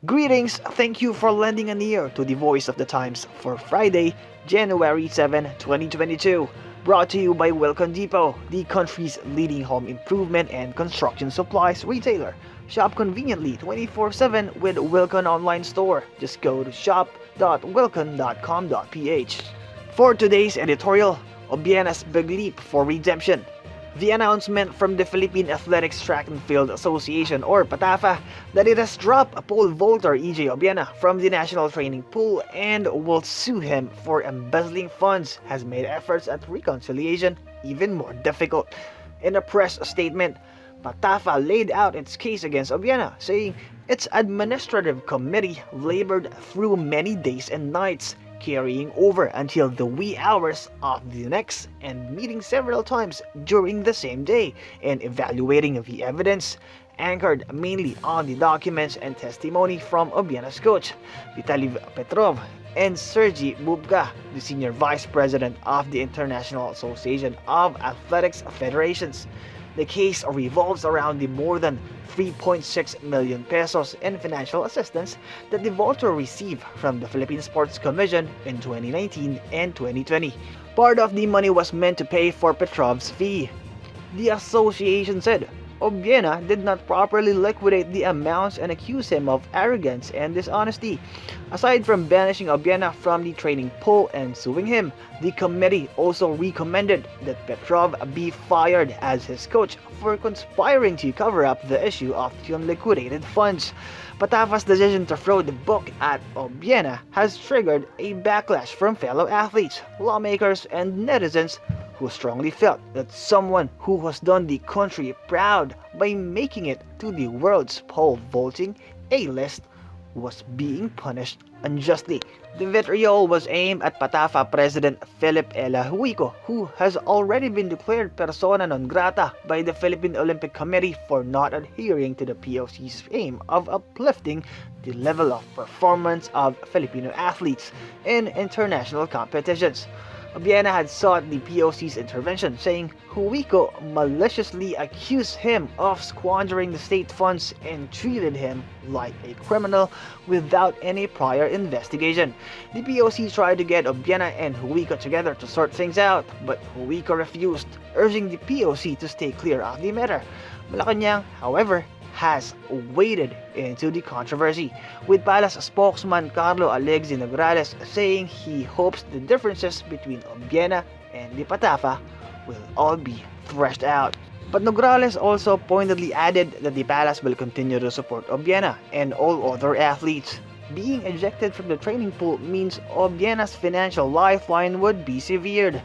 Greetings, thank you for lending an ear to the Voice of the Times for Friday, January 7, 2022. Brought to you by Wilcon Depot, the country's leading home improvement and construction supplies retailer. Shop conveniently 24/7 with Wilcon Online Store. Just go to shop.wilcon.com.ph. For today's editorial, Obiena's big leap for redemption. The announcement from the Philippine Athletics Track and Field Association or PATAFA that it has dropped pole vaulter EJ Obiena from the national training pool and will sue him for embezzling funds has made efforts at reconciliation even more difficult. In a press statement, PATAFA laid out its case against Obiena, saying its administrative committee labored through many days and nights, carrying over until the wee hours of the next and meeting several times during the same day and evaluating the evidence, anchored mainly on the documents and testimony from Obiena's coach, Vitaly Petrov, and Sergey Bubka, the senior vice president of the International Association of Athletics Federations. The case revolves around the more than 3.6 million pesos in financial assistance that the vaulter received from the Philippine Sports Commission in 2019 and 2020. Part of the money was meant to pay for Petrov's fee. The association said Obiena did not properly liquidate the amounts and accused him of arrogance and dishonesty. Aside from banishing Obiena from the training pool and suing him, the committee also recommended that Petrov be fired as his coach for conspiring to cover up the issue of the unliquidated funds. PATAFA's decision to throw the book at Obiena has triggered a backlash from fellow athletes, lawmakers, and netizens who strongly felt that someone who has done the country proud by making it to the world's pole vaulting A-list was being punished unjustly. The vitriol was aimed at PATAFA President Philip Ella Huico, who has already been declared persona non grata by the Philippine Olympic Committee for not adhering to the POC's aim of uplifting the level of performance of Filipino athletes in international competitions. Obiena had sought the POC's intervention, saying Huico maliciously accused him of squandering the state funds and treated him like a criminal without any prior investigation. The POC tried to get Obiena and Huico together to sort things out, but Huico refused, urging the POC to stay clear of the matter. Malacanang, however, has waded into the controversy, with Palace spokesman Carlo Alexi Nograles saying he hopes the differences between Obiena and the PATAFA will all be threshed out. But Nograles also pointedly added that the Palace will continue to support Obiena and all other athletes. Being ejected from the training pool means Obiena's financial lifeline would be severed.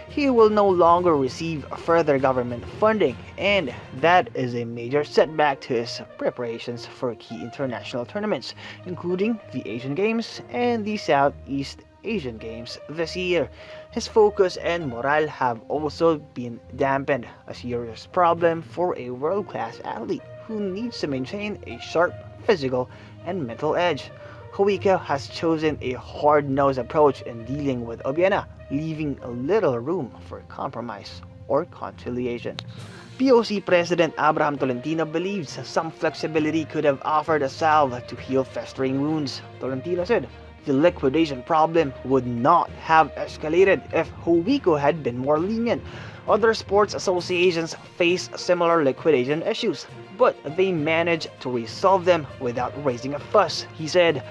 He will no longer receive further government funding, and that is a major setback to his preparations for key international tournaments, including the Asian Games and the Southeast Asian Games this year. His focus and morale have also been dampened, a serious problem for a world-class athlete who needs to maintain a sharp physical and mental edge. Huico has chosen a hard-nosed approach in dealing with Obiena, leaving little room for compromise or conciliation. POC President Abraham Tolentino believes some flexibility could have offered a salve to heal festering wounds. Tolentino said the liquidation problem would not have escalated if Huico had been more lenient. Other sports associations face similar liquidation issues, but they managed to resolve them without raising a fuss, he said.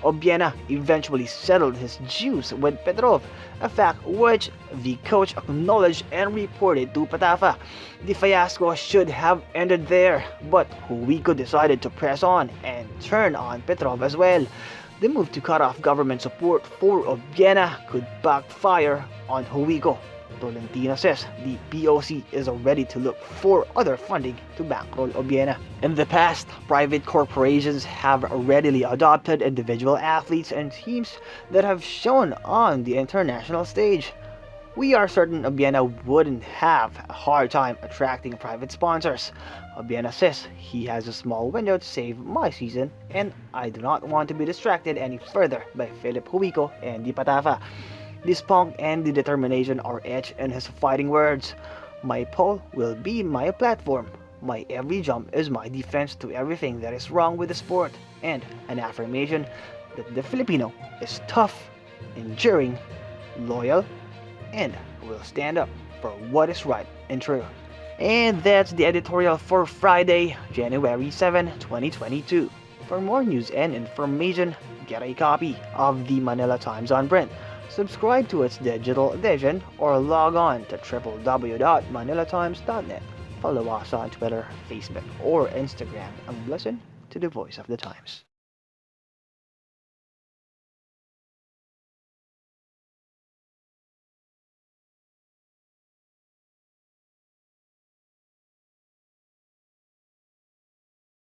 Obiena eventually settled his dues with Petrov, a fact which the coach acknowledged and reported to PATAFA. The fiasco should have ended there, but Huico decided to press on and turn on Petrov as well. The move to cut off government support for Obiena could backfire on Huico. Tolentino says the POC is ready to look for other funding to bankroll Obiena. In the past, private corporations have readily adopted individual athletes and teams that have shown on the international stage. We are certain Obiena wouldn't have a hard time attracting private sponsors. Obiena says he has a small window to save my season, and I do not want to be distracted any further by Philip Huico and the PATAFA. The spunk and the determination are etched in his fighting words. My pole will be my platform. My every jump is my defense to everything that is wrong with the sport, and an affirmation that the Filipino is tough, enduring, loyal, and will stand up for what is right and true. And that's the editorial for Friday, January 7, 2022. For more news and information, get a copy of the Manila Times on print, subscribe to its digital edition, or log on to www.manilatimes.net. Follow us on Twitter, Facebook, or Instagram, and listen to the voice of the Times.